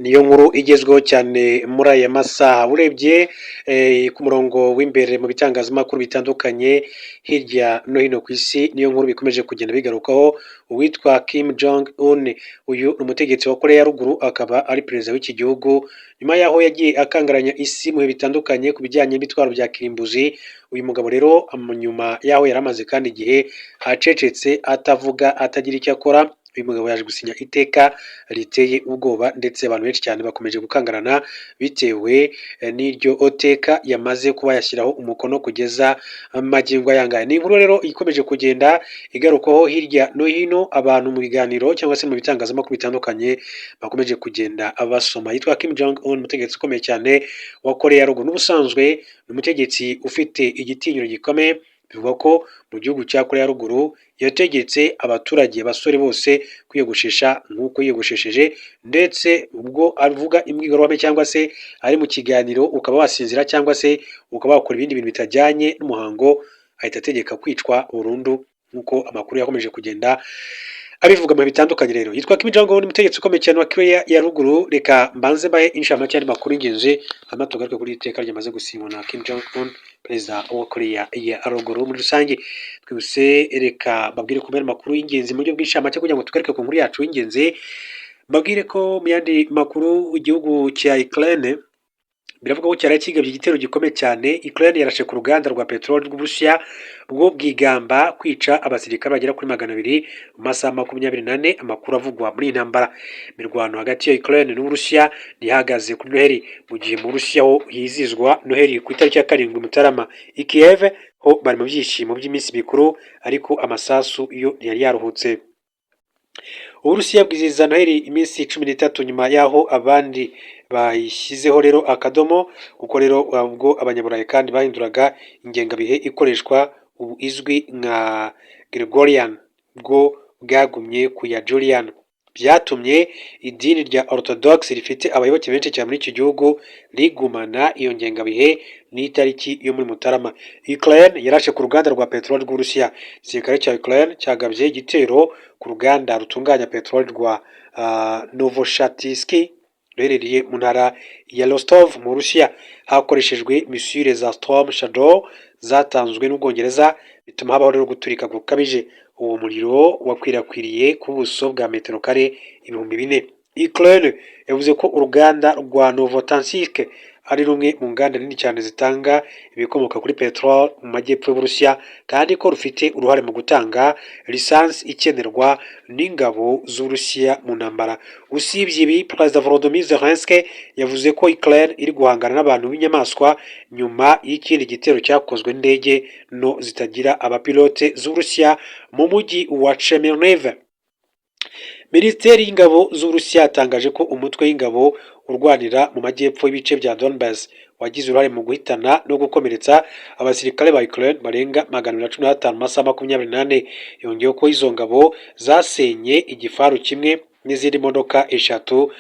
niyo nkuru igezweho cyane muri aya masaha urebye ku murongo w'imbere mu bitangazamakuru bitandukanye hirya no hino ku isi, niyo nkuru bikomeje kugenda bigarukaho. Uwitwa Kim Jong Un, uyu ni umutegetsi wa Korea ya ruguru, akaba ari perezida w'iki gihugu, nyuma yaho yagiye akangaranya isi mu bihe bitandukanye ku bijyanye n'ibitwaro bya kirimbuzi. Uyu mugabo rero nyuma yaho yari amaze kandi igihe acecetse, atavuga, atagira icyo akora, uyu mugabo yaje gusinya iteka riteye ubwoba, ndetse abantu benshi cyane bakomeje gukangarana bitewe n'iryo teka yamaze kuba yashyiraho umukono kugeza magingo ayangaya. Ni inkuru rero ikomeje kugenda igarukaho hirya no hino, abantu mu biganiro cyangwa se mu bitangazamakuru bitandukanye bakomeje kugenda basoma. Yitwa Kim Jong Un, umutegetsi ukomeye cyane wa Korea ya ruguru. N'ubusanzwe ni umutegetsi ufite igitinyiro gikomeye. Bivugwa ko mu gihugu cya Korea ya ruguru yategetse abaturage basore bose kwiyogoshesha nk'uko yiyogoshesheje, ndetse ubwo avuga imbwirwaruhame cyangwa se ari mu kiganiro ukaba wasinzira cyangwa se ukaba wakora ibindi bintu bitajyanye n'umuhango, ahita ategeka kwicwa burundu, nk'uko amakuru yakomeje kugenda abivuga mu bitandukanye. Rero yitwa Kim Jong Un, umutegetsi ukomeye cyane wa Korea ya ruguru. Reka mbanze bahe inshamake y'andi makuru y'ingenzi, hanyuma tugaruke kuri iteka ryamaze gusinywa na Kim Jong Un, perezida wa Korea ya ruguru. Muri rusange twese reka babwire ku makuru y'ingenzi mu buryo bw'inshamake kugira ngo tugaruke ku nkuru yacu y'ingenzi. Mbabwire ko mu yandi makuru, igihugu cya Ukraine biravuga ko cyari kigabye igitero gikomeye cyane. Ukraine yarashe ku ruganda rwa peteroli rw'Uburusiya bwo bwigamba kwica abasirikare bagera kuri 200 mu masaha 24. Amakuru avugwa muri intambara, imirwano hagati ya Ukraine n'Uburusiya ntihagaze kuri Noheli, mu gihe mu Burusiya ho hizizwa Noheli ku itariki ya 7 Mutarama. I Kiev ho bari mu byishimo by'iminsi mikuru, ariko amasasu yo yari yaruhutse. Uburusiya bwizihiza Noheli iminsi 13 nyuma yaho abandi bayishyizeho rero akadomo, kuko rero ubwo abanyaburayi kandi bahinduraga ingengabihe ikoreshwa ubu izwi nka Gregorian bwo bwagumye ku ya Julian. Byatumye idini rya Orthodox rifite abayoboke benshi cyane muri iki gihugu rigumana iyo ngengabihe n'itariki yo muri Mutarama. Ukraine yarashe ku ruganda rwa peteroli rw'Uburusiya. Igisirikare cya Ukraine cyagabye igitero ku ruganda rutunganya peteroli rwa Novoshatinsk ruherereye mu ntara ya Rostov mu Burusiya. Hakoreshejwe misile za Storm Shadow zatanzwe n'Ubwongereza, bituma habaho rero guturika gukabije. Uwo muriro wakwirakwiriye ku buso bwa metero kare 4000. Ukraine yavuze ko uruganda rwa Novotansk ari rumwe mu nganda nini cyane zitanga ibikomoka kuri peteroli mu majyepfo y'Uburusiya, kandi ko rufite uruhare mu gutanga lisansi ikenerwa n'ingabo z'Uburusiya mu ntambara. Usibye ibi, Perezida Volodymyr Zelensky yavuze ko Ukraine iri guhangana n'abantu b'inyamaswa nyuma y'ikindi gitero cyakozwe n'indege no zitagira abapilote z'Uburusiya mu mujyi wa Chernihiv. Minisiteri y'ingabo z'Uburusiya yatangaje ko umutwe w'ingabo urwanira mu majyepfo y'ibice bya Donbass wagize uruhare mu guhitana no gukomeretsa abasirikare ba Ukraine barenga 115 mu masaha 24. Yongeyeho ko izo ngabo zasenye igifaru kimwe n'izindi modoka 3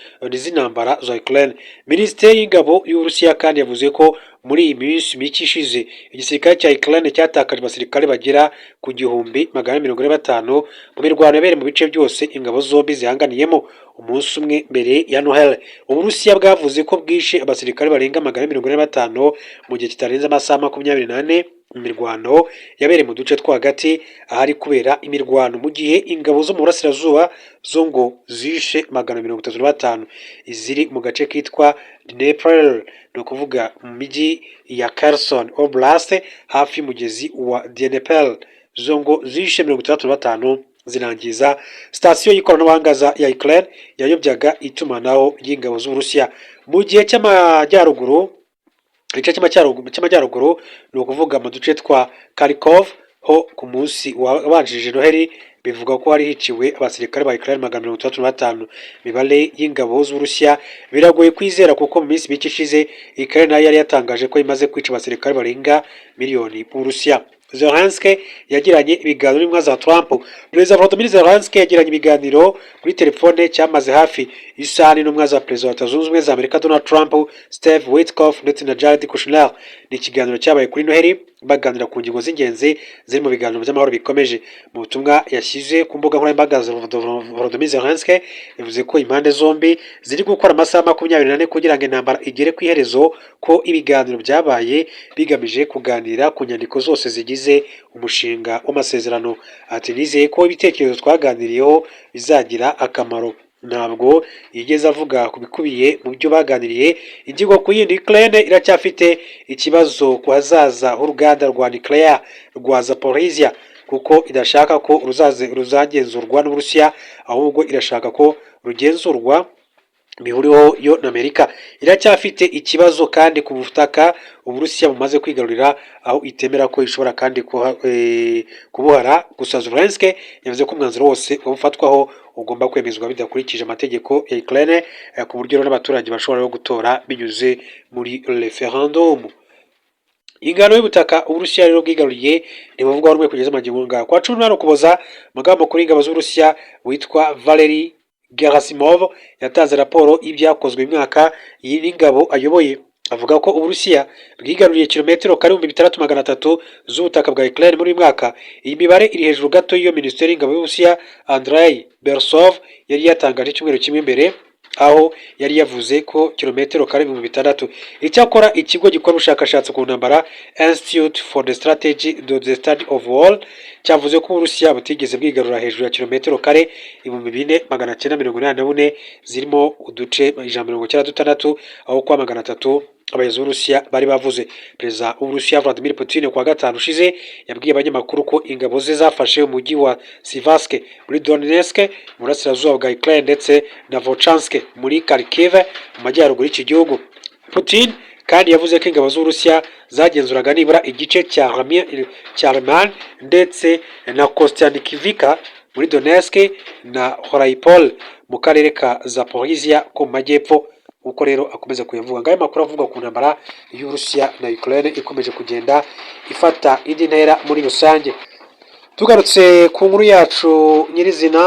z'intambara za Ukraine. Minisiteri y'ingabo y'Uburusiya kandi yavuze ko muri iyi minsi mike ishize igisirikare cya Ukraine cyatakaje abasirikare bagera ku 145 mu mirwano yabereye mu bice byose ingabo zombi zihanganiyemo umunsi umwe mbere ya Noheli. Uburusiya bwavuze ko bwishe abasirikare barenga 145 mu gihe kitarenze amasaha 24 mu mirwano yabereye mu duce two hagati ahari kubera imirwano, mu gihe ingabo zo mu burasirazuba zo ngo zishe 135 iziri mu gace kitwa Dnepr, no kuvuga mu miji ya Kherson Oblast hafi y'umugezi wa Dnepr. Zo ngo zishe 65 zirangiza sitasiyo y'ikoranabuhanga ya Ukraine yayobyaga itumanaho y'ingabo z'Uburusiya. Mu gihe cy'amajyaruguru, igice cy'amajyaruguru ni ukuvuga mu duce twa Kharkov ho ku munsi wabanjirije Noheli, bivuga ko hari hiciwe abasirikare ba Ukraine 135. Imibare y'ingabo z'Uburusiya biragoye kwizera, kuko mu minsi mike ishize Ukraine nayo yari yatangaje ko imaze kwica abasirikare barenga miliyoni mu Burusiya. Zelensky yagiranye ibiganiro n'intumwa za Trump. Perezida Volodymyr Zelensky yagiranye ibiganiro kuri telefone cyamaze hafi isaha n'intumwa za Perezida wa Leta Zunze Ubumwe za Amerika Donald Trump, Steve Witkoff ndetse na Jared Kushner. Ni ikiganiro cyabaye kuri Noheli baganira ku ngingo z'ingenzi ziri mu biganiro by'amahoro bikomeje. Mu butumwa yashyize ku mbuga nkoranyambaga za Volodymyr Zelensky yavuze ko impande zombi ziri gukora amasaha 24 kugira ngo intambara igere ku iherezo, ko ibiganiro byabaye bigamije kuganira ku nyandiko zose zigize umushinga w'amasezerano. Ati nizeye ko ibitekerezo twaganiriyeho bizagira akamaro. Ntabwo yigeze avuga ku bikubiye mu byo baganiriye. Ingingo ku yindi, Ukraine iracyafite ikibazo ku hazaza h'uruganda rwa nuclear rwa Zaporizhia, kuko idashaka ko ruzagenzurwa n'Uburusiya, ahubwo irashaka ko rugenzurwa bihuriweho yo na Amerika. Iracyafite ikibazo kandi ku butaka Uburusiya bumaze kwigarurira, aho itemera ko ishobora kandi kubuhara. Gusa Zelensky yavuze ko umwanzuro wose ufatwaho ugomba kwemezwa bidakurikije amategeko ya Ukraine, ku buryo n'abaturage bashobora gutora binyuze muri referendum. Ingano y'ubutaka Uburusiya rero bwigaruriye ntibuvugwaho rumwe kugeza amagingo ngaho. Kwa 18 Ukuboza, amagambo kuri ingabo z'Uburusiya witwa Valery Gerasimov yatanze raporo y'ibyakozwe imyaka y'ingabo ayoboye. Avuga ko Uburusiya bwigaruriye kilometero kare 6300 z'ubutaka bwa Ukraine muri mwaka. Iyi mibare iri hejuru gato y'iyo Minisiteri y'Ingabo y'Uburusiya Andrei Bersov yari yatangaje icyumweru kimwe mbere, aho yari yavuze ko kilometero kare 6000. Icyakora ikigo gikora ubushakashatsi ku ntambara Institute for the Study of War cyavuze ko Uburusiya butigeze bwigarura hejuru ya kilometero kare 4984 zirimo uduce 196, aho kwa 300 abayobozi b'Uburusiya bari bavuze. Perezida w'Uburusiya Vladimir Putin kuwa gatanu ushize yabwiye abanyamakuru ko ingabo ze zafashe umujyi wa Siversk muri Donetsk mu burasirazuba bwa Ukraine ndetse na Volchansk muri Kharkiv mu majyaruguru y'iki gihugu. Putin kandi yavuze ko ingabo z'Uburusiya zagenzuraga nibura igice cya Lyman ndetse na Kostyantynivka muri Donetsk na Horaypol mu karere ka Zaporizhia ko mu majyepfo. Uko rero akomeza kuyavuga. Ngayo makuru avuga ku ntambara y'Uburusiya na Ukraine ikomeje kugenda ifata indi ntera muri rusange. Tugarutse ku nkuru yacu nyirizina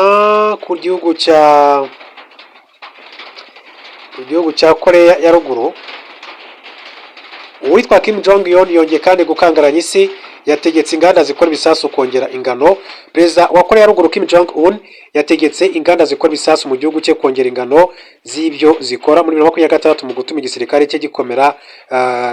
ku gihugu cya Korea ya ruguru, uwitwa Kim Jong Un yongeye kandi gukangaranya isi, yategetse inganda zikora ibisasu kongera ingano. Perezida wa Korea ya ruguru Kim Jong Un yategetse inganda zikora ibisasu mu gihugu cye kongera ingano z'ibyo zikora muri 2026 mu gutuma igisirikare cye gikomera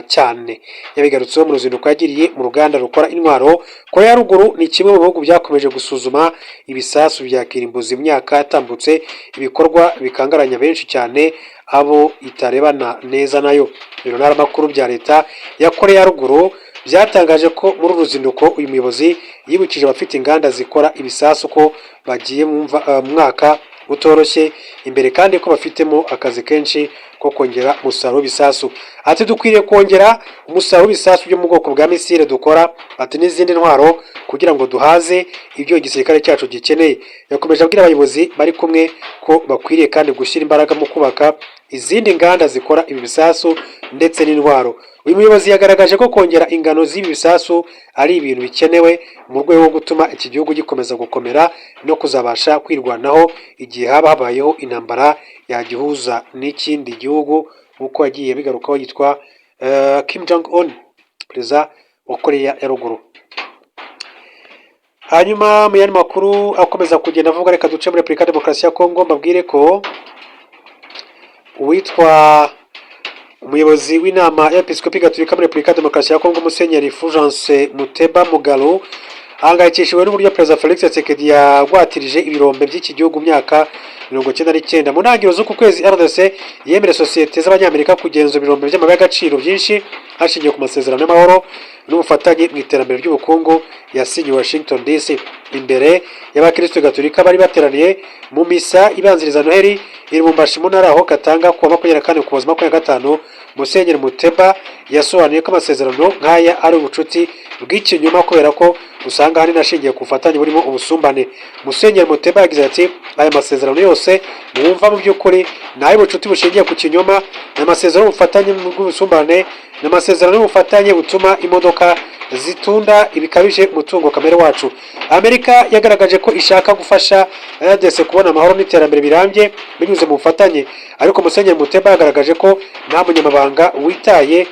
cyane. Yabigarutseho mu ruzinduko yagiriye mu ruganda rukora intwaro. Korea ya ruguru ni kimwe mu bihugu byakomeje gusuzuma ibisasu bya kirimbuzi mu myaka yatambutse, ibikorwa bikangaranya benshi cyane abo itarebana neza nayo. Ibiro ntaramakuru bya leta ya Korea ya ruguru byatangaje ko muri uruzinduko uyu muyobozi yibukije abafite inganda zikora ibisasu ko bagiye mu mwaka utoroshye imbere, kandi ko bafitemo akazi kenshi ko kongera umusaruro w'ibisasu. Ati dukwiriye kongera umusaruro w'ibisasu byo mu bwoko bwa misile dukora, ati n'izindi ntwaro kugira ngo duhaze ibyo igisirikare cyacu gikeneye. Yakomeje abwira abayobozi bari kumwe ko bakwiriye kandi gushyira imbaraga mu kubaka izindi nganda zikora ibi bisasu ndetse n'intwaro. Uyu muyobozi yagaragaje ko kongera ingano z'ibi bisasu ari ibintu bikenewe mu rwego rwo gutuma iki gihugu gikomeza gukomera no kuzabasha kwirwanaho igihe haba habayeho intambara yagihuza n'ikindi gihugu, nk'uko yagiye bigarukaho yitwa Kim Jong Un, perezida wa Korea ya ruguru. Hanyuma mu yandi makuru akomeza kugenda avuga, reka duce muri Repubulika ya Demokarasi ya Kongo. Mbabwire ko uwitwa umuyobozi w'inama y'Episkopi Gatolika muri Repubulika ya Demokarasi ya Kongo, Musenyeri Fulgence Muteba Mugalo, ahangayikishijwe n'uburyo Perezida Felix Tshisekedi yagwatirije ibirombe by'iki gihugu myaka 1999. Mu ntangiriro z'uku kwezi RDC yemereye sosiyete z'abanyamerika kugenzura ibirombe by'amabuye y'agaciro byinshi hashingiwe ku masezerano y'amahoro n'ubufatanye mu iterambere ry'ubukungu yasinyiwe Washington DC. Imbere y'abakristo Gatolika bari bateraniye mu misa ibanziriza Noheli i Lubumbashi mu ntara aho Katanga kuwa 24 Ukuboza 2025, Musenyeri Muteba yasobanuye ko amasezerano nk'aya ari ubucuti bw'ikinyoma kubera ko usanga hari nashingiye ku bufatanye burimo ubusumbane. Musenyeri Muteba yagize ati aya masezerano yose mwumva mu by'ukuri ni ay'ubucuti bushingiye ku kinyoma, n'amasezerano y'ubufatanye bw'ubusumbane, n'amasezerano y'ubufatanye butuma imodoka zitunda ibikabije umutungo kamere wacu. Amerika yagaragaje ko ishaka gufasha RDC kubona amahoro n'iterambere birambye binyuze mu bufatanye, ariko Musenyeri Muteba yagaragaje ko nta munyamahanga witaye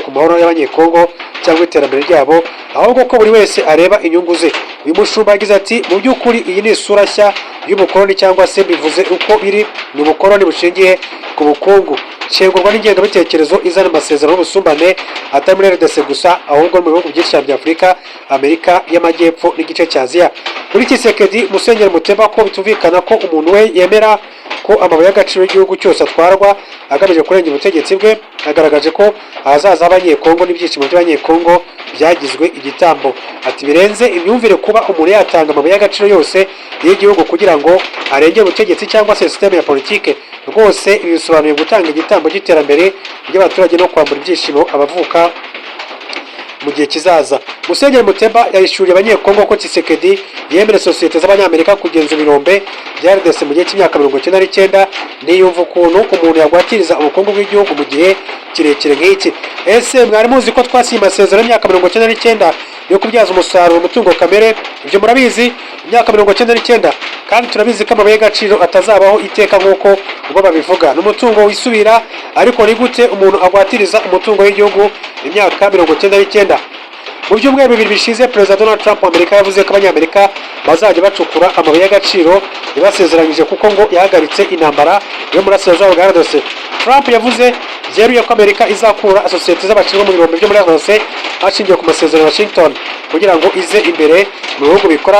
ku mahoro y'abanyekongo cyangwa iterambere ryabo, ahubwo ko buri wese areba inyungu ze. Uyu mushumba yagize ati mu by'ukuri iyi ni isura nshya y'ubukoloni, cyangwa se bivuze uko biri ni ubukoloni bushingiye ku bukungu, shegurwa n'ingengabitekerezo izana amasezerano y'ubusumbane atari muri RDC gusa, ahubwo mu bihugu byinshi bya Afurika, Amerika y'Amajyepfo n'igice cya Aziya. Kuri Tshisekedi, Musenyeri Muteba ko bitumvikana ko umuntu we yemera ko amabuye y'agaciro y'igihugu cyose atwarwa agamije kurengera ubutegetsi bwe. Agaragaje ko ahazaza h'abanyekongo n'ibyishimo by'abanyekongo byagizwe igitambo. Ati birenze imyumvire kuba umuntu yatanga amabuye y'agaciro yose y'igihugu kugira ngo arengere ubutegetsi cyangwa se sisiteme ya politike. Rwose ibi bisobanuye gutanga igitambo cy'iterambere ry'abaturage no kwambura ibyishimo abavuka mu gihe kizaza. Musenyeri Muteba yahishuriye abanyekongo ko Tshisekedi yemerera sosiyete z'abanyamerika kugenzura ibirombe bya RDC mu gihe cy'imyaka 99. Niyumva ukuntu umuntu yagwatiriza ubukungu bw'igihugu mu gihe kirekire nk'iki. Ese mwari muzi ko twasinye amasezerano y'imyaka 99 yo kubyaza umusaruro umutungo kamere? Ibyo murabizi. Imyaka 99, kandi turabizi ko amabuye y'agaciro atazabaho iteka nk'uko ubwo babivuga. N'umutungo wisubira, ariko ni gute umuntu agwatiriza umutungo w'igihugu imyaka 99? Mu byumweru bibiri bishize, Perezida Donald Trump wa Amerika yavuze ko abanyamerika bazajya bacukura amabuye y'agaciro yabasezeranyije, kuko ngo yahagaritse intambara yo muri Burasirazuba bwa RDC. Trump yavuze byeruye ko Amerika izakura sosiyete z'abashinwa mu birombe byo muri RDC hashingiwe ku masezerano ya Washington kugira ngo ize imbere mu bihugu bikora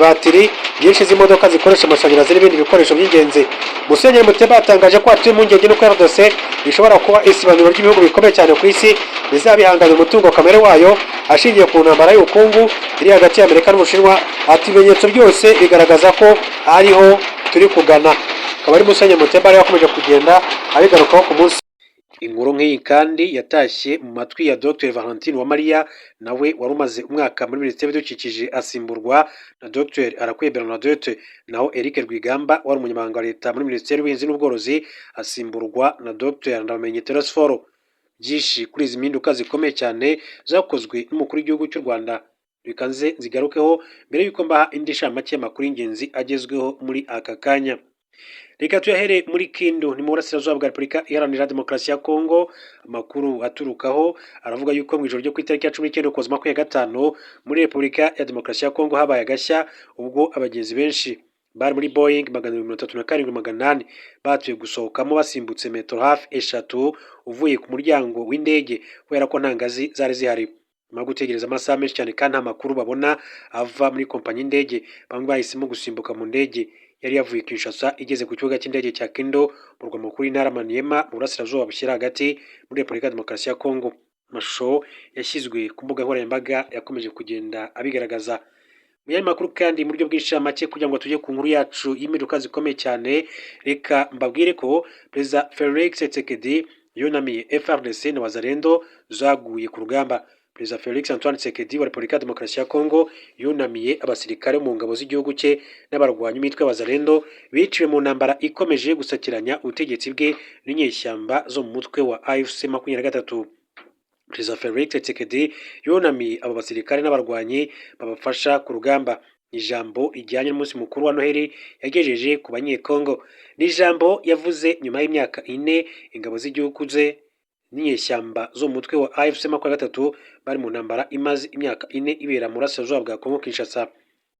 batiri nyinshi z'imodoka zikoresha amashanyarazi n'ibindi bikoresho by'ingenzi. Musenyeri Muteba yatangaje ko atuye impungenge n'uko RDC bishobora kuba isibaniro ry'ibihugu bikomeye cyane ku isi bizabihangana umutungo kamere wayo ashingiye ku ntambara y'ubukungu iri hagati y'Amerika n'Ubushinwa. Ati ibimenyetso byose bigaragaza ko ariho turi kugana. Akaba ari Musenyeri Muteba yakomeje kugenda abigarukaho ku munsi. Inkuru nk'iyi kandi yatashye mu matwi ya Dr Valentine Uwamariya, nawe wari umaze umwaka muri Minisiteri y'Ibidukikije asimburwa na Dr Arakwiye Bernadette. Naho Eric Rwigamba wari umunyamabanga wa leta muri Minisiteri y'Ubuhinzi n'Ubworozi asimburwa na Dr Ndabamenye Telesforo. Byinshi kuri izi mpinduka zikomeye cyane zakozwe n'umukuru w'igihugu cy'u Rwanda bikanze zigarukeho mbere y'uko mbaha indi nshamake y'amakuru y'ingenzi agezweho muri aka kanya. Reka tuyahere muri Kindu, ni mu Burasirazuba bwa Repubulika Iharanira Demokarasi ya Kongo. Amakuru aturukaho aravuga yuko mu ijoro ryo ku itariki ya 19 Ukuboza 2025 muri Repubulika ya Demokarasi ya Kongo habaye agashya, ubwo abagenzi benshi bari muri Boeing 737-800 batuye gusohokamo basimbutse metero hafi eshatu uvuye ku muryango w'indege kubera ko nta ngazi zari zihari. Nyuma yo gutegereza amasaha menshi cyane kandi nta makuru babona ava muri kompanyi y'indege, bamwe bahisemo gusimbuka mu ndege yari yavuye Kinshasa igeze ku kibuga cy'indege cya Kindu mu murwa mukuru w'intara Maniema mu Burasirazuba bushyira hagati muri Repubulika ya Demokarasi ya Kongo. Amashusho yashyizwe ku mbuga nkoranyambaga yakomeje kugenda abigaragaza. Mu yandi makuru kandi mu buryo bw'inshamake kugira ngo tujye ku nkuru yacu y'impinduka zikomeye cyane, reka mbabwire ko Perezida Felix Tshisekedi yunamiye FARDC na Wazalendo zaguye ku rugamba. Perezida Felix Antoine Tshisekedi wa Repubulika ya Demokarasi ya Kongo yunamiye abasirikare mu ngabo z'igihugu cye n'abarwanyi imitwe y'Abazalendo biciwe mu ntambara ikomeje gusakiranya ubutegetsi bwe n'inyeshyamba zo mu mutwe wa AFC 23. Perezida Felix Tshisekedi yunamiye abo basirikare n'abarwanyi babafasha ku rugamba. Ijambo ijyanye n'umunsi mukuru wa Noheli yagejeje ku banyekongo. Ni ijambo yavuze nyuma y'imyaka 4 ingabo z'igihugu ze n'inyeshyamba zo mu mutwe wa AFC 23 bari mu ntambara imaze imyaka 4 ibera mu Burasirazuba bwa Kongo Kinshasa.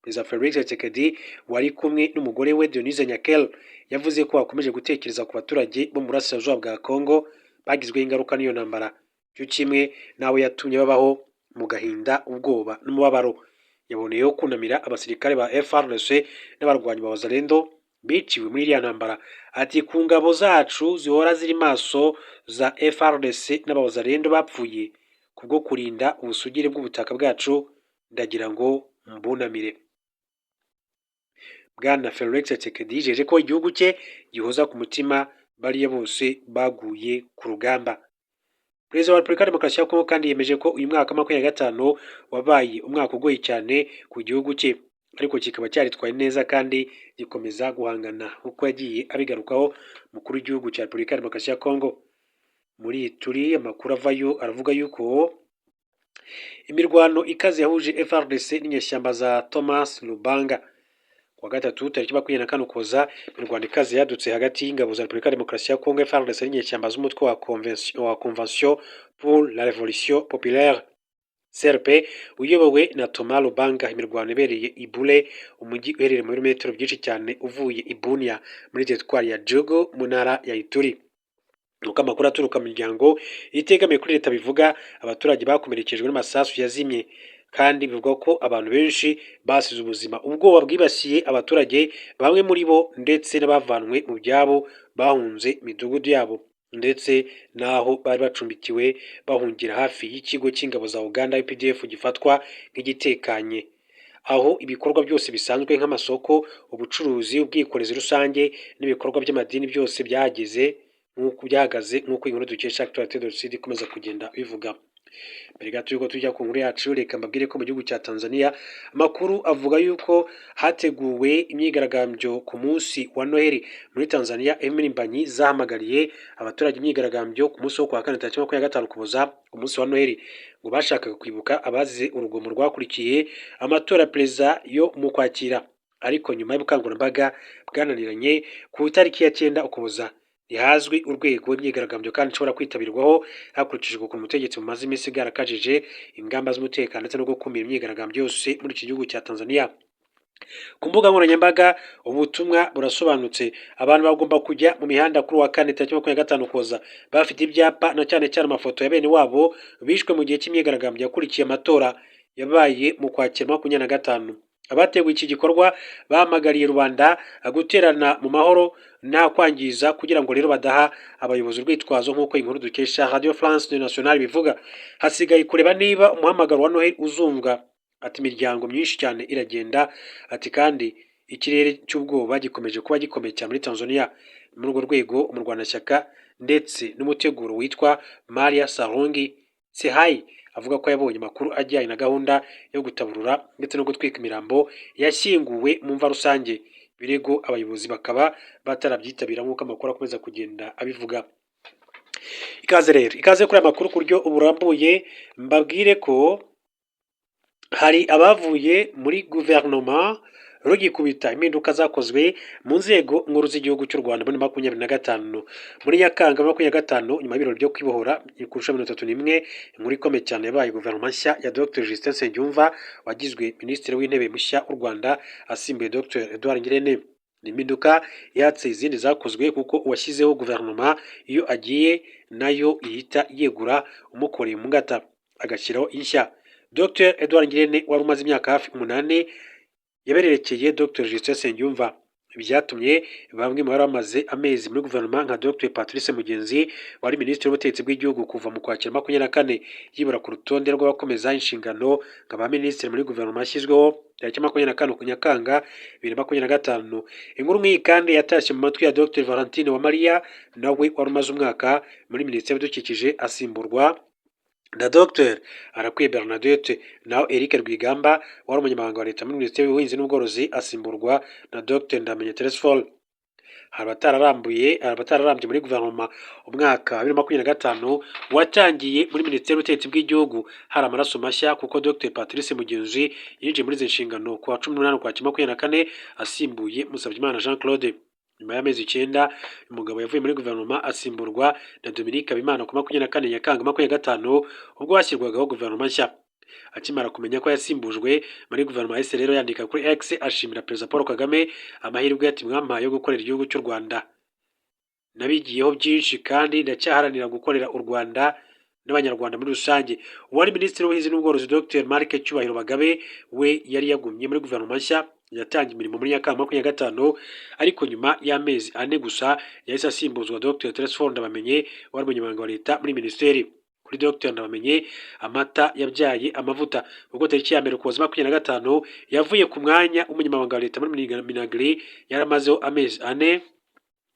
Perezida Felix Tshisekedi wari kumwe n'umugore we Denise Nyakel yavuze ko bakomeje gutekereza ku baturage bo mu Burasirazuba bwa Kongo bagizweho ingaruka n'iyo ntambara, cyo kimwe nawe yatumye babaho mu gahinda, ubwoba n'umubabaro. Yaboneyeho kunamira abasirikare ba FARDC n'abarwanyi ba Wazalendo biciwe muri iriya ntambara. Ati ku ngabo zacu zihora ziri maso za FARDC n'abawazalendo bapfuye kubwo kurinda ubusugire bw'ubutaka bwacu, ndagira ngo mbunamire. Bwana Felix Tshisekedi yijeje ko igihugu cye gihoza ku mutima bariya bose baguye ku rugamba. Perezida wa Repubulika ya Demokarasi ya Kongo kandi yemeje ko uyu mwaka 2025 wabaye umwaka ugoye cyane ku gihugu cye, ariko kikaba cyaritwaye neza kandi gikomeza guhangana uko yagiye abigarukaho mukuru w'igihugu cya Repubulika ya Demokarasi ya Kongo. Muri turi amakuru avayo aravuga yuko imirwano ikaze yahuje FARDC n'inyeshyamba za Thomas Lubanga kuwa gatatu tariki 24 Ukuboza imirwano ikaze yadutse hagati y'ingabo za Repubulika ya Demokarasi ya Kongo FARDC n'inyeshyamba z'umutwe wa Convention pour la Révolution Populaire CRP uyobowe na Thomas Lubanga. Imirwano ibereye i Bule, umujyi uherereye muri metero byinshi cyane uvuye i Bunia muri teritwari ya Djogo mu ntara ya Ituri. Nuko amakuru aturuka mu miryango itegamiye kuri leta bivuga abaturage bakomerekejwe n'amasasu yazimye, kandi bivugwa ko abantu benshi basize ubuzima. Ubwoba bwibasiye abaturage, bamwe muri bo ndetse n'abavanwe mu byabo bahunze imidugudu yabo ndetse n'aho bari bacumbikiwe bahungira hafi y'ikigo cy'ingabo za Uganda UPDF gifatwa nk'igitekanye, aho ibikorwa byose bisanzwe nk'amasoko, ubucuruzi, ubwikorezi rusange n'ibikorwa by'amadini byose byahagaze nk'uko inkuru dukesha Actualité ikomeza kugenda bivuga. Mbere gato yuko tujya ku nkuru yacu, reka mbabwire ko mu gihugu cya Tanzania amakuru avuga yuko hateguwe imyigaragambyo ku munsi wa Noheli muri Tanzania. Impirimbanyi zahamagariye abaturage imyigaragambyo ku munsi wo kwa kane tariki 25 Ukuboza, ku munsi wa Noheli, ngo bashakaga kwibuka abazize urugomo rwakurikiye amatora perezida yo mu Kwakira, ariko nyuma y'ubukangurambaga bwananiranye ku itariki ya 9 Ukuboza ntihazwi urwego imyigaragambyo kandi ishobora kwitabirwaho hakurikijwe ukuntu umutegetsi mumaze iminsi bwarakajije ingamba z'umutekano ndetse no gukumira imyigaragambyo yose muri iki gihugu cya Tanzania. Ku mbuga nkoranyambaga ubutumwa burasobanutse, abantu bagomba kujya mu mihanda kuri wa kane tariki 25 Ukuboza bafite ibyapa na cyane cyane amafoto ya bene wabo bishwe mu gihe cy'imyigaragambyo yakurikiye amatora yabaye mu Kwakira 2025. Abateguye iki gikorwa bahamagariye rubanda guterana mu mahoro nta kwangiza, kugira ngo rero badaha abayobozi urwitwazo nk'uko inkuru dukesha Radio France Internationale bivuga. Hasigaye kureba niba umuhamagaro wa Noheli uzumvwa. Ati imiryango myinshi cyane iragenda, ati kandi ikirere cy'ubwoba gikomeje kuba gikomeye cyane muri Tanzania. Muri urwo rwego umurwanashyaka ndetse n'umuteguro witwa Maria Sarungi Sehai avuga ko yabonye amakuru ajyanye na gahunda yo gutaburura ndetse no gutwika imirambo yashyinguwe mu mva rusange. Birego abayobozi bakaba batarabyitabira nk'uko amakuru akomeza kugenda abivuga. Ikaze kuri aya makuru ku buryo uburambuye, mbabwire ko hari abavuye muri guverinoma rugikubita impinduka zakozwe mu nzego nkuru z'igihugu cy'u Rwanda muri 2025. Muri Nyakanga 2025, nyuma y'ibirori byo kwibohora kurusha 31, inkuru ikomeye cyane yabaye guverinoma nshya ya Dr Justin Nsengiyumva wagizwe minisitiri w'intebe mushya w'u Rwanda asimbuye Dr Edouard Ngirente. Ni impinduka yatse izindi zakozwe kuko uwashyizeho guverinoma iyo agiye nayo ihita yegura umukoreye mu ngata agashyiraho inshya. Dr Edouard Ngirente wari umaze imyaka hafi 8 yabererekeye Dr Justin Nsengiyumva, byatumye bamwe mu bari bamaze amezi muri guverinoma nka Dr Patrice Mugenzi wari minisitiri w'ubutegetsi bw'igihugu kuva mu Kwakira 24 yibura ku rutonde rw'abakomeza inshingano nk'aba minisitiri muri guverinoma yashyizweho tariki 24 Nyakanga 2025. Inkuru nk'iyi kandi yatashye mu matwi ya Dr Valentine Uwamariya nawe wari umaze umwaka muri minisiteri y'ibidukikije asimburwa na Dr Arakwiye Bernadette, naho Eric Rwigamba wari umunyamabanga wa leta muri minisiteri y'ubuhinzi n'ubworozi asimburwa na Dr Ndamenye Teresphore. abatararambye muri guverinoma umwaka wa 2025 watangiye muri minisiteri y'ubutegetsi bw'igihugu hari amaraso mashya, kuko Dr Patrice Mugenzi yinjiye muri izi nshingano ku wa 18 Ukwakira 2024 asimbuye Musabyimana Jean Claude. Nyuma y'amezi 9 umugabo yavuye muri guverinoma asimburwa na Dominique Habimana ku 24 Nyakanga 2025 ubwo hashyirwagaho guverinoma nshya. Akimara kumenya ko yasimbujwe muri guverinoma yahise rero yandika kuri X ashimira Perezida Paul Kagame amahirwe ati mwampaye yo gukorera igihugu cy'u Rwanda. Nabigiyeho byinshi kandi ndacyaharanira gukorera u Rwanda n'abanyarwanda muri rusange. Uwari minisitiri w'ubuhinzi n'ubworozi Dr Marc Cyubahiro Bagabe we yari yagumye muri guverinoma nshya, yatangiye imirimo muri Nyakanga 2025, ariko nyuma y'amezi 4 gusa yahise asimbuzwa Dr Teresphore Ndabamenye wari umunyamabanga wa leta muri minisiteri. Kuri Dr Ndabamenye amata yabyaye amavuta, ubwo tariki ya 1 Ukuboza 2025 yavuye ku mwanya w'umunyamabanga wa leta muri Minagri yaramazeho amezi 4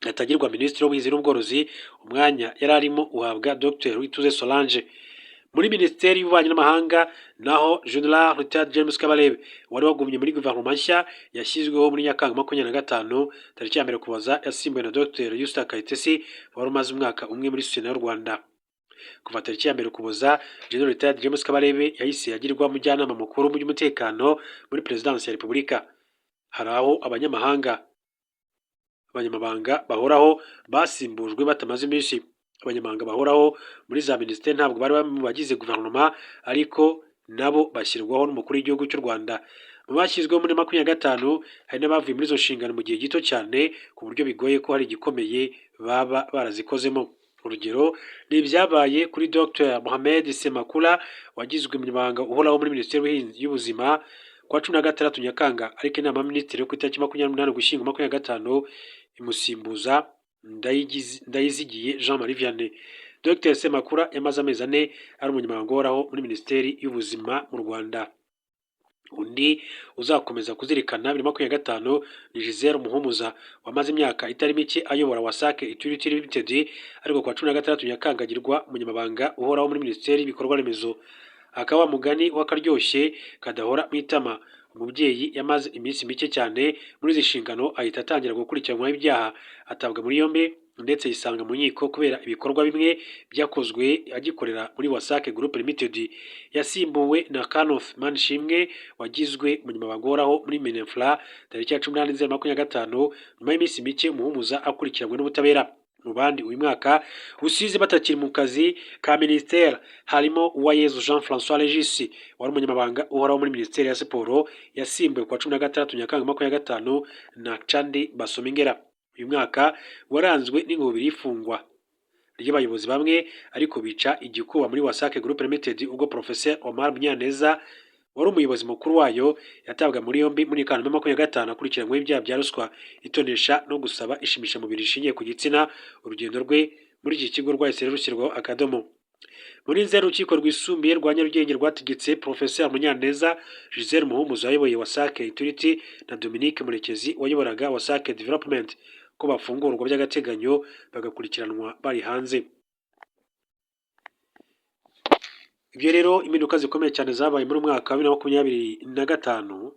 atagirwa minisitiri w'ubuhinzi n'ubworozi. Umwanya yari arimo uhabwa Dr Uwituze Solange. Muri minisiteri y'ububanyi n'amahanga naho General Richard James Kabarebe wari wagumye muri guverinoma nshya yashyizweho muri Nyakanga 2025 tariki ya 1 Ukuboza yasimbuwe na Dr Yusta Kayitesi wari umaze umwaka umwe muri Sena y'u Rwanda. Kuva tariki ya 1 Ukuboza General Richard James Kabarebe yahise yagirwa mujyanama mukuru mu by'umutekano muri Perezidansi ya Repubulika. hari aho abanyamabanga bahoraho basimbujwe batamaze iminsi. Abanyamabanga bahoraho muri za minisiteri ntabwo bari mu bagize guverinoma, ariko nabo bashyirwaho n'umukuru w'igihugu cy'u Rwanda. Mu bashyizweho muri 25 hari n'abavuye muri izo nshingano mu gihe gito cyane ku buryo bigoye ko hari igikomeye baba barazikozemo. Urugero ni ibyabaye kuri Dr Mohamed Semakula wagizwe umunyamabanga uhoraho muri minisiteri y'ubuzima kwa 16 Nyakanga, ariko inama y'abaminisitiri yo ku itariki 28 Ugushyingo 2025 imusimbuza Ndayizigiye Jean Marie Vianney. Dr Semakula yamaze amezi 4 ari umunyamabanga uhoraho muri minisiteri y'ubuzima mu Rwanda. Undi uzakomeza kuzirikana 2025 ni Giselle Muhumuza wamaze imyaka itari mike ayobora WASAC Utility Limited, ariko kwa 16 Nyakanga agirwa umunyamabanga uhoraho muri minisiteri y'ibikorwa remezo. Akaba mugani w'akaryoshye kadahora mu itama. Umubyeyi yamaze iminsi mike cyane muri izi nshingano ahita atangira gukurikiranwaho ibyaha, atabwa muri yombi ndetse yisanga mu nkiko kubera ibikorwa bimwe byakozwe agikorera muri WASAC Group Limited. Yasimbuwe na Kanoth Manishimwe wagizwe umunyamabanga uhoraho muri Minefra tariki ya 18 Nzeri 2025, nyuma y'iminsi mike Muhumuza akurikiranwe n'ubutabera. Mu bandi uyu mwaka usize batakiri mu kazi ka minisiteri harimo Uwayezu Jean François Regis wari umunyamabanga uhoraho muri minisiteri ya siporo, yasimbuwe kwa 16 Nyakanga 2025 na Chandi Basomingera. Uyu mwaka waranzwe n'ingobyi y'ifungwa ry'abayobozi bamwe ariko bica igikuba muri WASAC Group Limited ubwo Professeur Omar Munyaneza wari umuyobozi mukuru wayo yatabwa muri yombi muri Kanama 2025 akurikiranyweho ibyaha bya ruswa, itonesha no gusaba ishimishamubiri rishingiye ku gitsina. Urugendo rwe muri iki kigo rwahise rushyirwaho akadomo. Muri Nzeri urukiko rwisumbuye rwa Nyarugenge rwategetse Professeur Munyaneza, Giselle Muhumuza wayoboye WASAC Utility na Dominique Murekezi wayoboraga WASAC Development ko bafungurwa by'agateganyo bagakurikiranwa bari hanze. Ibyo rero impinduka zikomeye cyane zabaye muri mwaka wa 2025.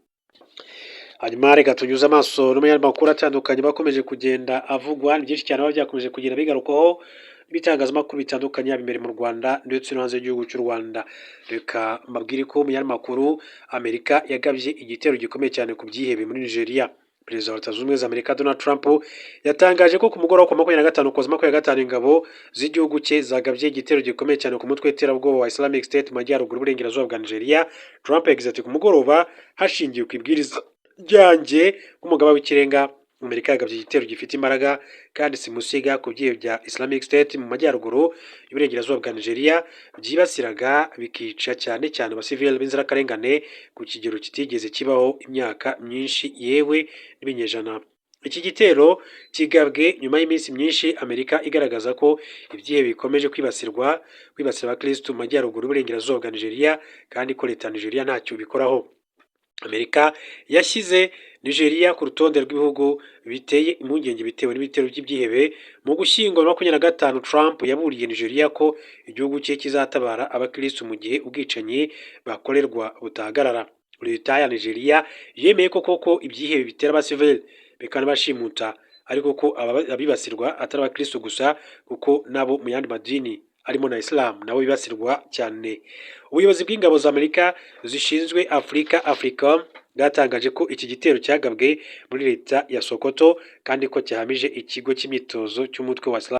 Hanyuma reka tunyuze amaso no mu makuru atandukanye bakomeje kugenda avugwa. Ni byinshi cyane baba byakomeje kugenda bigarukaho ibitangazamakuru bitandukanye imbere mu Rwanda ndetse no hanze y'igihugu cy'u Rwanda. Reka mbabwire ko mu makuru Amerika yagabye igitero gikomeye cyane ku byihebe muri Nigeria. Perezida wa Leta Zunze Ubumwe za Amerika Donald Trump yatangaje ko ku mugoroba wa 25 Ukuboza 2025 ingabo z'igihugu cye zagabye igitero gikomeye cyane ku mutwe w'iterabwoba wa Islamic State mu majyaruguru y'uburengerazuba bwa Nigeria. Trump yagize ati ku mugoroba hashingiwe ku ibwiriza ryanjye nk'umugaba w'ikirenga, Amerika yagabye igitero gifite imbaraga kandi simusiga ku byihebe bya Islamic State mu majyaruguru y'uburengerazuba bwa Nigeria byibasiraga bikica cyane cyane abasivili b'inzirakarengane ku kigero kitigeze kibaho imyaka myinshi yewe n'ibinyejana. Iki gitero kigabwe nyuma y'iminsi myinshi Amerika igaragaza ko ibyihebe bikomeje kwibasira abakirisitu mu majyaruguru y'uburengerazuba bwa Nigeria kandi ko leta ya Nigeria ntacyo bikoraho. Amerika yashyize Nigeria ku rutonde rw'ibihugu biteye impungenge bitewe n'ibitero by'ibyihebe. Mu Gushyingo 2025 Trump yaburiye Nigeria ko igihugu cye kizatabara abakirisitu mu gihe ubwicanyi bakorerwa butahagarara. Leta ya Nigeria yemeye ko koko ibyihebe bitera abasivili bikanabashimuta, ariko ko abibasirwa atari abakirisitu gusa kuko nabo mu yandi madini arimo na Islam nabo bibasirwa cyane. Ubuyobozi bw'ingabo za Amerika zishinzwe Africa bwatangaje ko iki gitero cyagabwe muri leta ya Sokoto kandi ko cyahamije ikigo cy'imyitozo cy'umutwe wa Islam